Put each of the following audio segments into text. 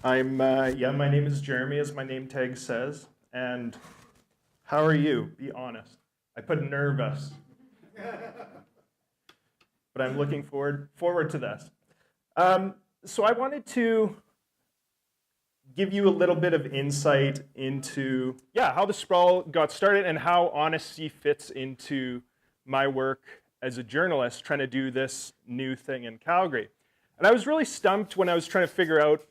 My name is Jeremy, as my name tag says. And how are you? Be honest. I put nervous. But I'm looking forward to this. So I wanted to give you a little bit of insight into, how the sprawl got started and how honesty fits into my work as a journalist trying to do this new thing in Calgary. And I was really stumped when I was trying to figure out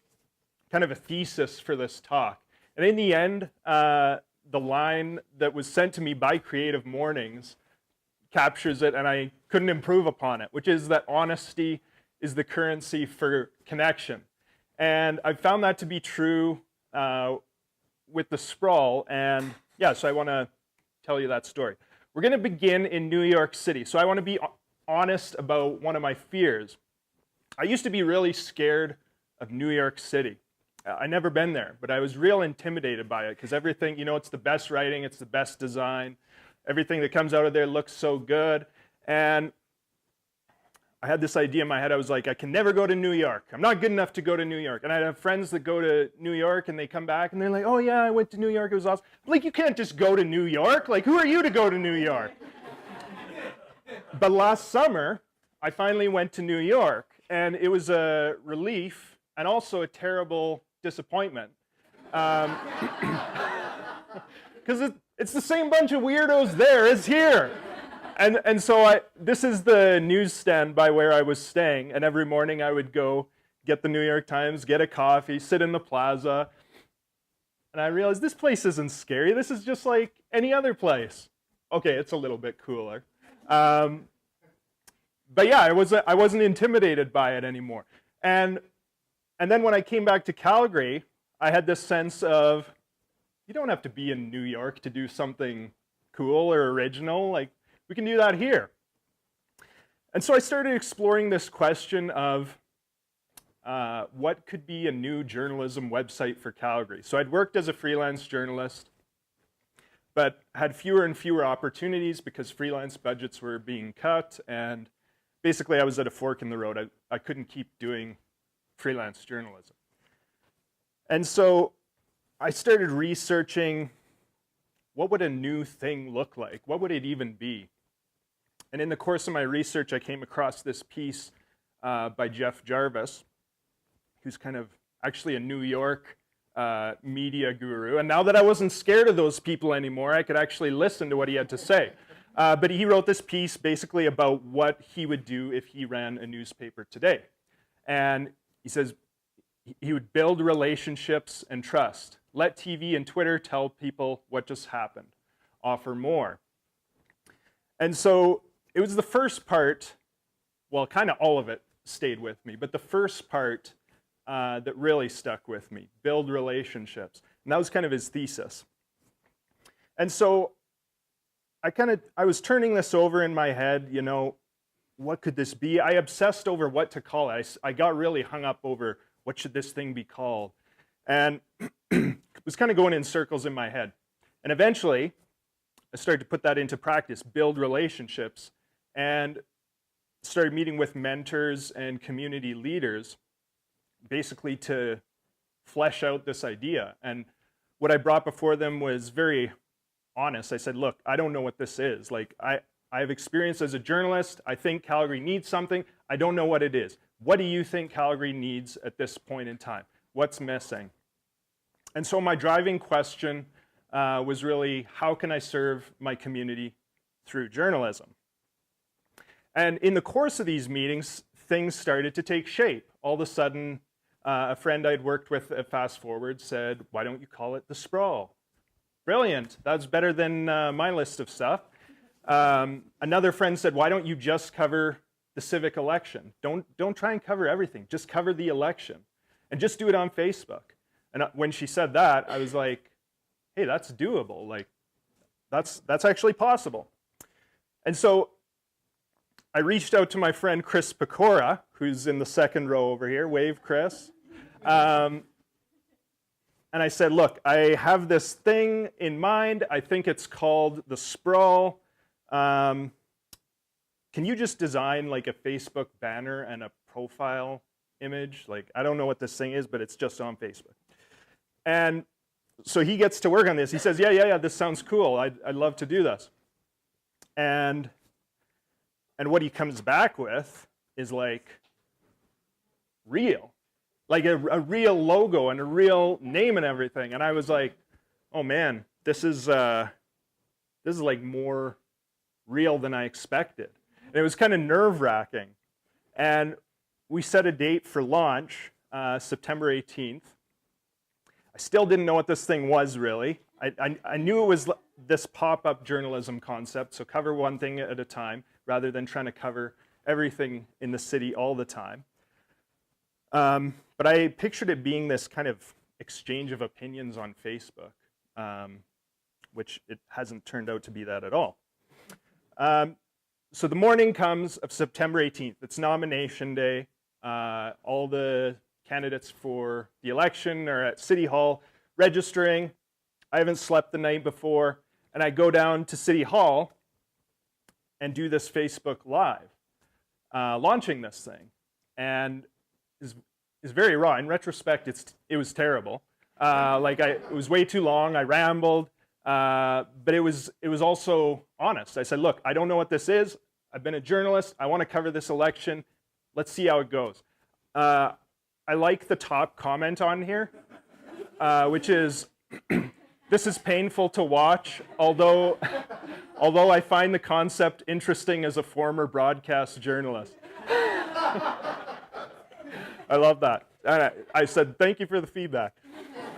kind of a thesis for this talk. And in the end, the line that was sent to me by CreativeMornings captures it, and I couldn't improve upon it, which is that honesty is the currency for connection. And I found that to be true with the sprawl, and so I want to tell you that story. We're going to begin in New York City. So I want to be honest about one of my fears. I used to be really scared of New York City. I never been there, but I was real intimidated by it because everything, it's the best writing, it's the best design. Everything that comes out of there looks so good. And I had this idea in my head. I was like, I can never go to New York. I'm not good enough to go to New York. And I have friends that go to New York and they come back and they're like, oh yeah, I went to New York, it was awesome. I'm like, you can't just go to New York. Like, who are you to go to New York? But last summer, I finally went to New York, and it was a relief and also a terrible disappointment. Because it's the same bunch of weirdos there as here. And so this is the newsstand by where I was staying, and every morning I would go get the New York Times, get a coffee, sit in the plaza, and I realized this place isn't scary. This is just like any other place. Okay, it's a little bit cooler. But yeah, I wasn't intimidated by it anymore. And then when I came back to Calgary, I had this sense of, you don't have to be in New York to do something cool or original. Like, we can do that here. And so I started exploring this question of what could be a new journalism website for Calgary. So I'd worked as a freelance journalist, but had fewer and fewer opportunities because freelance budgets were being cut, and basically I was at a fork in the road. I couldn't keep doing freelance journalism. And so I started researching, what would a new thing look like? What would it even be? And in the course of my research, I came across this piece by Jeff Jarvis, who's kind of actually a New York media guru. And now that I wasn't scared of those people anymore, I could actually listen to what he had to say. But he wrote this piece basically about what he would do if he ran a newspaper today. And he says he would build relationships and trust. Let TV and Twitter tell people what just happened. Offer more. And so it was the first part, well, kind of all of it stayed with me, but the first part that really stuck with me, build relationships. And that was kind of his thesis. And so I was turning this over in my head, what could this be? I obsessed over what to call it. I got really hung up over what should this thing be called. And it was kind of going in circles in my head. And eventually, I started to put that into practice, build relationships, and started meeting with mentors and community leaders, basically to flesh out this idea. And what I brought before them was very honest. I said, look, I don't know what this is. Like, I have experience as a journalist. I think Calgary needs something. I don't know what it is. What do you think Calgary needs at this point in time? What's missing? And so my driving question was really, how can I serve my community through journalism? And in the course of these meetings, things started to take shape. All of a sudden, a friend I'd worked with at Fast Forward said, why don't you call it the sprawl? Brilliant. That's better than my list of stuff. Another friend said, why don't you just cover the civic election? Don't try and cover everything. Just cover the election. And just do it on Facebook. And when she said that, I was like, hey, that's doable. Like, that's actually possible. And so I reached out to my friend Chris Pecora, who's in the second row over here. Wave, Chris. And I said, look, I have this thing in mind. I think it's called the sprawl. Can you just design like a Facebook banner and a profile image. Like, I don't know what this thing is, but it's just on Facebook. And so he gets to work on this. He says, yeah, this sounds cool. I'd love to do this. And what he comes back with is like real. Like a real logo and a real name and everything. And I was like, oh man, this is like more real than I expected. And it was kind of nerve-wracking. And we set a date for launch, September 18th. I still didn't know what this thing was really. I knew it was this pop-up journalism concept, so cover one thing at a time rather than trying to cover everything in the city all the time. But I pictured it being this kind of exchange of opinions on Facebook, which it hasn't turned out to be that at all. So the morning comes of September 18th. It's nomination day. All the candidates for the election are at City Hall registering. I haven't slept the night before, and I go down to City Hall and do this Facebook Live, launching this thing. And is very raw. In retrospect, it was terrible. It was way too long. I rambled, but it was also honest. I said, look, I don't know what this is. I've been a journalist. I want to cover this election. Let's see how it goes. I like the top comment on here, which is, this is painful to watch, although I find the concept interesting as a former broadcast journalist. I love that. And I said, thank you for the feedback.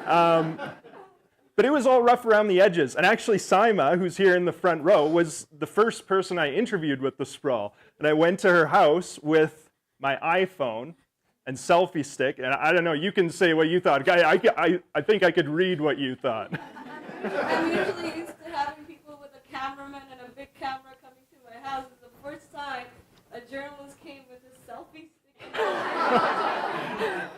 But it was all rough around the edges. And actually, Saima, who's here in the front row, was the first person I interviewed with the sprawl. And I went to her house with my iPhone and selfie stick. And I don't know, you can say what you thought. I think I could read what you thought. I'm usually used to having people with a cameraman and a big camera coming to my house. It's the first time a journalist came with a selfie stick. I'm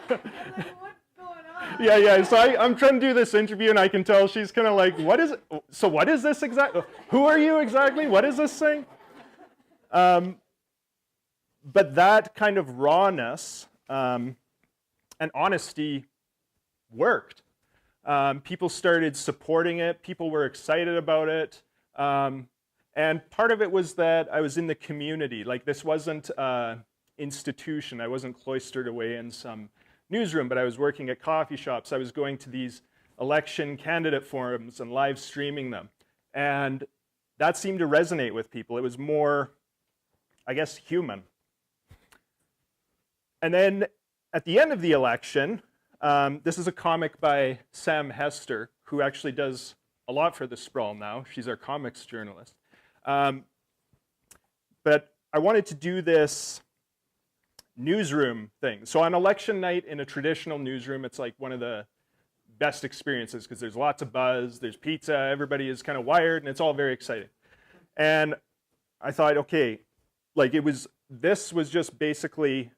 like, what's going on? Yeah. So I'm trying to do this interview, and I can tell she's kind of like, what is it? So what is this exactly? Who are you exactly? What is this thing? But that kind of rawness and honesty worked. People started supporting it. People were excited about it. And part of it was that I was in the community. Like, this wasn't an institution. I wasn't cloistered away in some newsroom, but I was working at coffee shops. I was going to these election candidate forums and live streaming them. And that seemed to resonate with people. It was more, I guess, human. And then at the end of the election, this is a comic by Sam Hester, who actually does a lot for the Sprawl now. She's our comics journalist. But I wanted to do this newsroom thing. So on election night in a traditional newsroom, it's like one of the best experiences because there's lots of buzz, there's pizza, everybody is kind of wired, and it's all very exciting. And I thought, okay, like this was just basically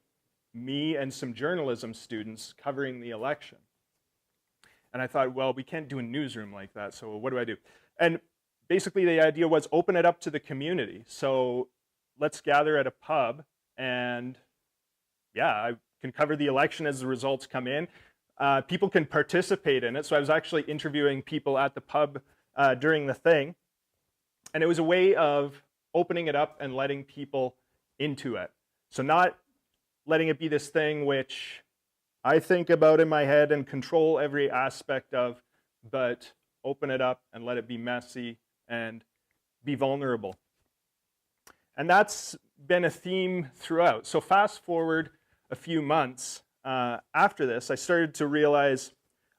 me and some journalism students covering the election. And I thought, well, we can't do a newsroom like that, so what do I do? And basically the idea was open it up to the community. So let's gather at a pub, and yeah, I can cover the election as the results come in. People can participate in it. So I was actually interviewing people at the pub during the thing. And it was a way of opening it up and letting people into it. So not letting it be this thing which I think about in my head and control every aspect of, but open it up and let it be messy and be vulnerable. And that's been a theme throughout. So fast forward a few months after this, I started to realize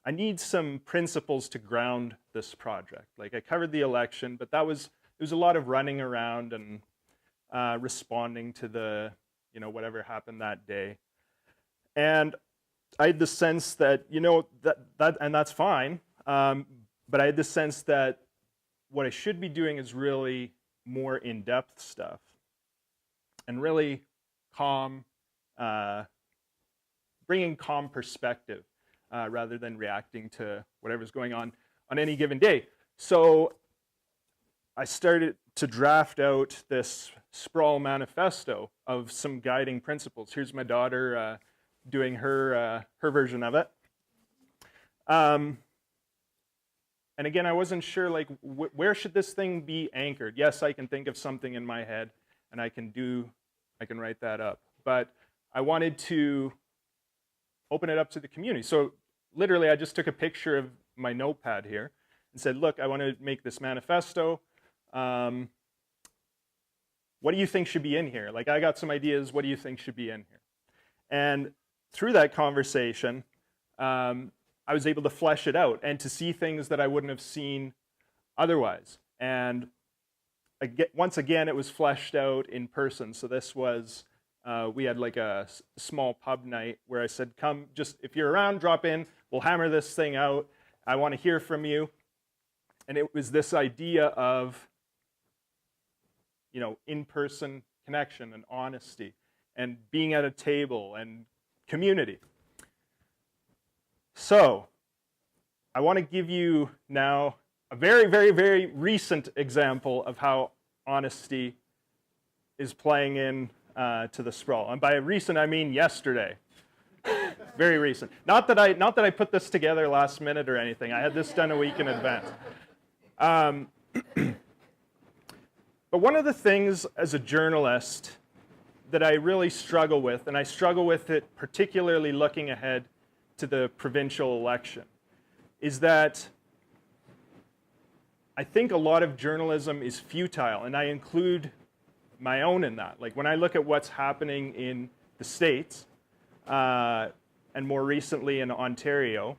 I need some principles to ground this project. Like, I covered the election, but there was a lot of running around and responding to the, whatever happened that day. And I had the sense that, that and that's fine, but I had the sense that what I should be doing is really more in-depth stuff and really calm, bringing calm perspective rather than reacting to whatever's going on any given day. So I started to draft out this sprawl manifesto of some guiding principles. Here's my daughter doing her version of it. And again, I wasn't sure, like, where should this thing be anchored? Yes, I can think of something in my head, and I can write that up. But I wanted to open it up to the community. So literally, I just took a picture of my notepad here and said, look, I want to make this manifesto. What do you think should be in here? Like, I got some ideas. What do you think should be in here? And through that conversation, I was able to flesh it out and to see things that I wouldn't have seen otherwise. And once again, it was fleshed out in person. So this was, we had like a small pub night where I said, come, just if you're around, drop in. We'll hammer this thing out. I want to hear from you. And it was this idea of, in-person connection and honesty and being at a table and community. So I want to give you now a very, very, very recent example of how honesty is playing in to the sprawl. And by recent, I mean yesterday. Very recent. Not that I put this together last minute or anything. I had this done a week in advance. But one of the things as a journalist that I really struggle with, and I struggle with it particularly looking ahead to the provincial election, is that I think a lot of journalism is futile, and I include my own in that. Like when I look at what's happening in the States, and more recently in Ontario,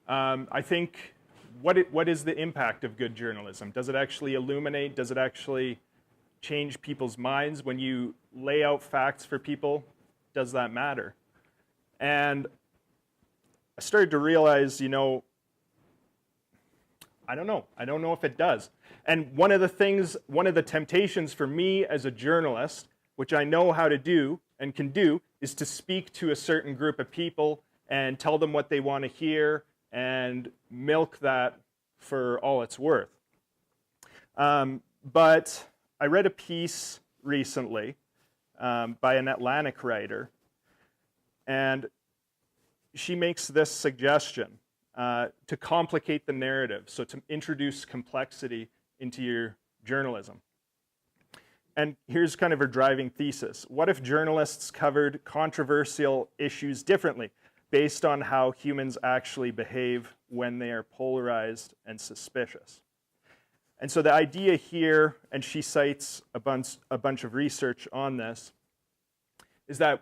I think, what is the impact of good journalism? Does it actually illuminate? Does it actually change people's minds? When you lay out facts for people, does that matter? And I started to realize, I don't know. I don't know if it does. And one of the temptations for me as a journalist, which I know how to do and can do, is to speak to a certain group of people and tell them what they want to hear and milk that for all it's worth. But I read a piece recently by an Atlantic writer, and she makes this suggestion to complicate the narrative, so to introduce complexity into your journalism. And here's kind of her driving thesis. What if journalists covered controversial issues differently based on how humans actually behave when they are polarized and suspicious? And so the idea here, and she cites a bunch of research on this, is that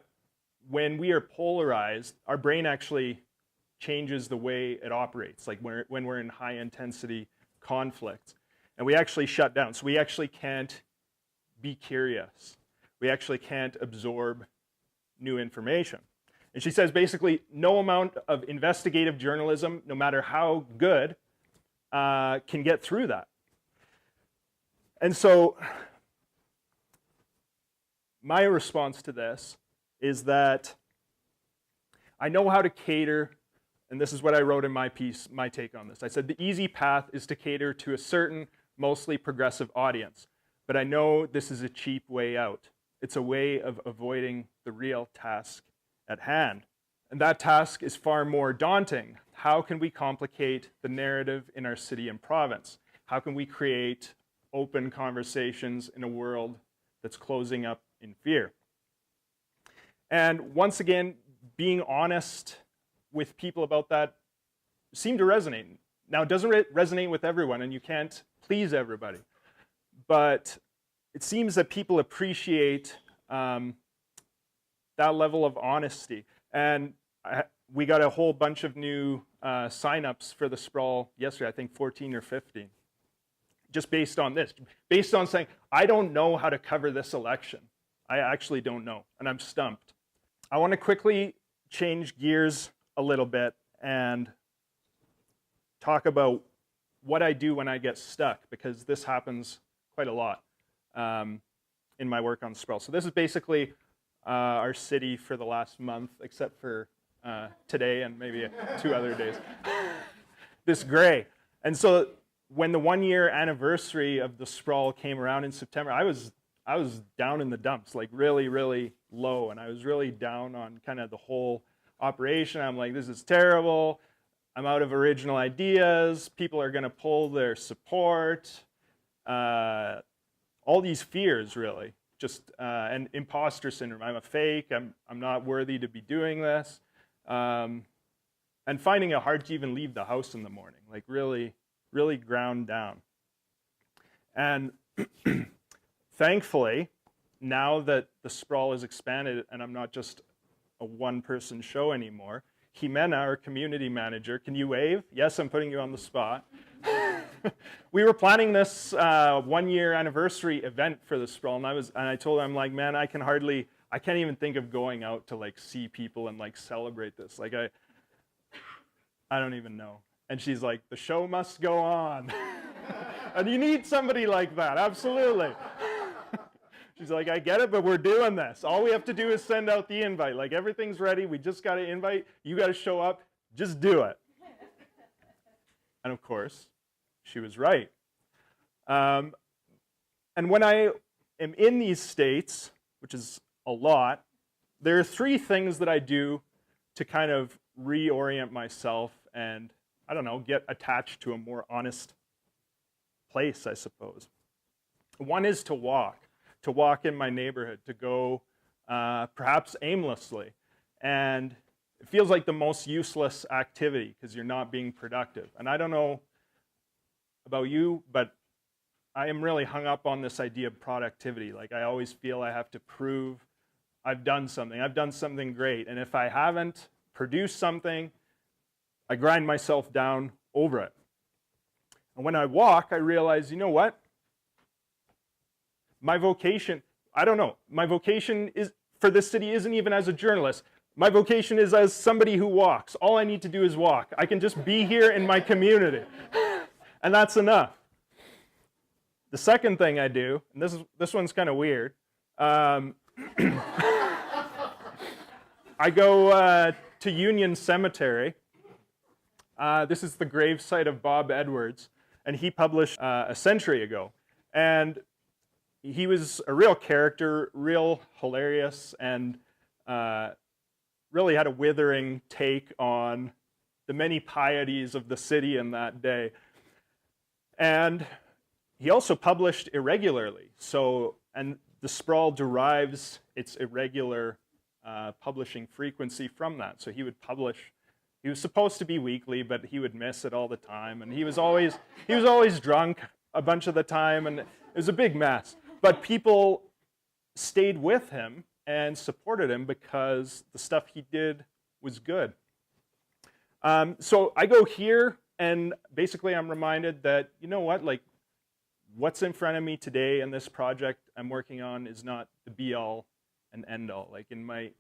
when we are polarized, our brain actually changes the way it operates, like when we're in high-intensity conflict. And we actually shut down. So we actually can't be curious. We actually can't absorb new information. And she says basically no amount of investigative journalism, no matter how good, can get through that. And so my response to this is that I know how to cater, and this is what I wrote in my piece, my take on this. I said the easy path is to cater to a certain, mostly progressive audience, but I know this is a cheap way out. It's a way of avoiding the real task at hand. And that task is far more daunting. How can we complicate the narrative in our city and province? How can we create open conversations in a world that's closing up in fear? And once again, being honest with people about that seemed to resonate. Now, it doesn't resonate with everyone, and you can't please everybody. But it seems that people appreciate that level of honesty. And we got a whole bunch of new sign-ups for the sprawl yesterday, I think 14 or 15, just based on this. Based on saying, I don't know how to cover this election. I actually don't know, and I'm stumped. I want to quickly change gears a little bit and talk about what I do when I get stuck, because this happens quite a lot in my work on sprawl. So this is basically our city for the last month, except for today and maybe 2 other days. This gray. And so when the 1-year anniversary of the sprawl came around in September, I was down in the dumps, like really, really low, and I was really down on kind of the whole operation. I'm like, this is terrible. I'm out of original ideas. People are going to pull their support. All these fears, really, just and imposter syndrome. I'm a fake. I'm not worthy to be doing this, and finding it hard to even leave the house in the morning. Like really, really ground down. And thankfully, now that the sprawl is expanded and I'm not just a one-person show anymore, Jimena, our community manager, can you wave? Yes, I'm putting you on the spot. We were planning this 1-year anniversary event for the sprawl, and I told her, I'm like, man, I can't even think of going out to like see people and like celebrate this. Like I don't even know. And she's like, the show must go on. And you need somebody like that, absolutely. She's like, I get it, but we're doing this. All we have to do is send out the invite. Like, everything's ready. We just got to invite. You got to show up. Just do it. And of course, she was right. And when I am in these states, which is a lot, there are 3 things that I do to kind of reorient myself and, I don't know, get attached to a more honest place, I suppose. One is to walk in my neighborhood, to go perhaps aimlessly. And it feels like the most useless activity because you're not being productive. And I don't know about you, but I am really hung up on this idea of productivity. Like, I always feel I have to prove I've done something great. And if I haven't produced something, I grind myself down over it. And when I walk, I realize, you know what? My vocation, I don't know, my vocation is for this city isn't even as a journalist. My vocation is as somebody who walks. All I need to do is walk. I can just be here in my community. And that's enough. The second thing I do, and this one's kind of weird, I go to Union Cemetery. This is the gravesite of Bob Edwards, and he published a century ago. And he was a real character, real hilarious, and really had a withering take on the many pieties of the city in that day. And he also published irregularly. And the sprawl derives its irregular publishing frequency from that. So he would publish. He was supposed to be weekly, but he would miss it all the time, and he was always drunk a bunch of the time, and it was a big mess. But people stayed with him and supported him because the stuff he did was good. So I go here, and basically I'm reminded that, you know what, like, what's in front of me today in this project I'm working on is not the be-all and end-all. Like, in my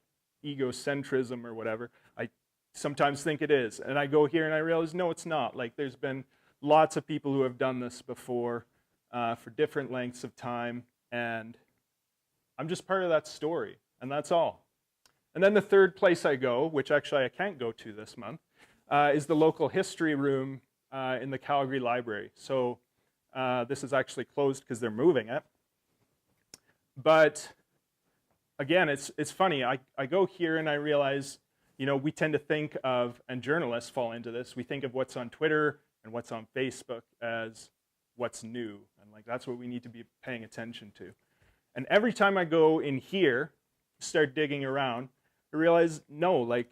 egocentrism or whatever, I sometimes think it is. And I go here and I realize, no, it's not. Like, there's been lots of people who have done this before for different lengths of time, and I'm just part of that story, and that's all. And then the third place I go, which actually I can't go to this month, is the local history room in the Calgary Library. So this is actually closed because they're moving it. But again, it's funny. I go here and I realize, you know, we tend to think of, and journalists fall into this, we think of what's on Twitter and what's on Facebook as what's new. And like, that's what we need to be paying attention to. And every time I go in here, start digging around, I realize, no, like,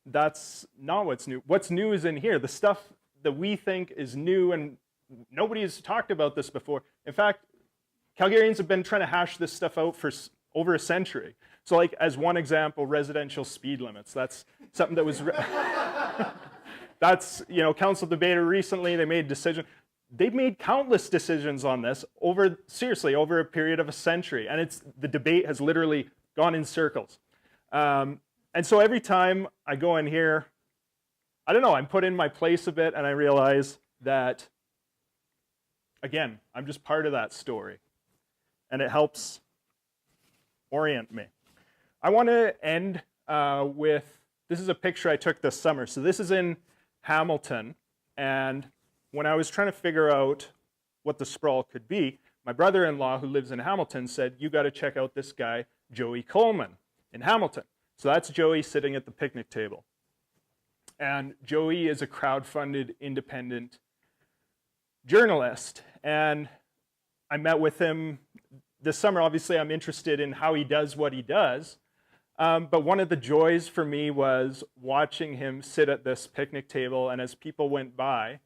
that's not what's new. What's new is in here. The stuff that we think is new, and nobody has talked about this before. In fact, Calgarians have been trying to hash this stuff out for over a century. So, like, as one example, residential speed limits. That's something that was, that's, you know, council debated recently. They made a decision. They've made countless decisions on this seriously, over a period of a century. And the debate has literally gone in circles. And so every time I go in here, I don't know, I'm put in my place a bit, and I realize that, again, I'm just part of that story. And it helps orient me. I want to end with, this is a picture I took this summer. So this is in Hamilton, and when I was trying to figure out what the sprawl could be, my brother-in-law, who lives in Hamilton, said, you got to check out this guy, Joey Coleman, in Hamilton. So that's Joey sitting at the picnic table. And Joey is a crowd-funded, independent journalist. And I met with him this summer. Obviously, I'm interested in how he does what he does. But one of the joys for me was watching him sit at this picnic table, and as people went by,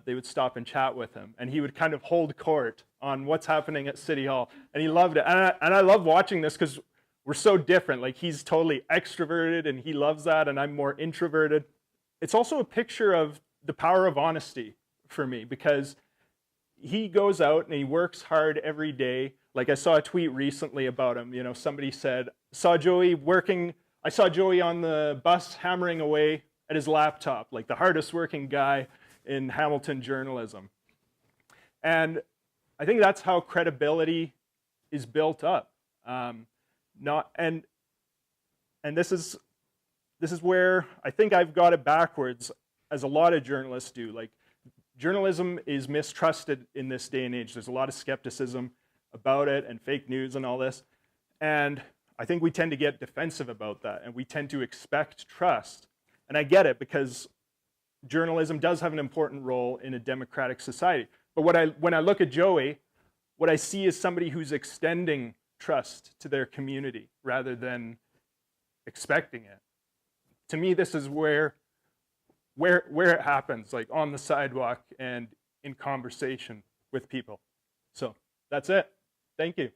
they would stop and chat with him. And he would kind of hold court on what's happening at City Hall. And he loved it. And I love watching this because we're so different. Like, he's totally extroverted, and he loves that, and I'm more introverted. It's also a picture of the power of honesty for me, because he goes out and he works hard every day. Like, I saw a tweet recently about him. You know, somebody said, I saw Joey on the bus hammering away at his laptop, like the hardest working guy in Hamilton journalism. And I think that's how credibility is built up. And this is where I think I've got it backwards, as a lot of journalists do. Like, journalism is mistrusted in this day and age. There's a lot of skepticism about it and fake news and all this. And I think we tend to get defensive about that, and we tend to expect trust. And I get it, because journalism does have an important role in a democratic society. But when I look at Joey, what I see is somebody who's extending trust to their community rather than expecting it. To me, this is where it happens, like on the sidewalk and in conversation with people. So that's it. Thank you.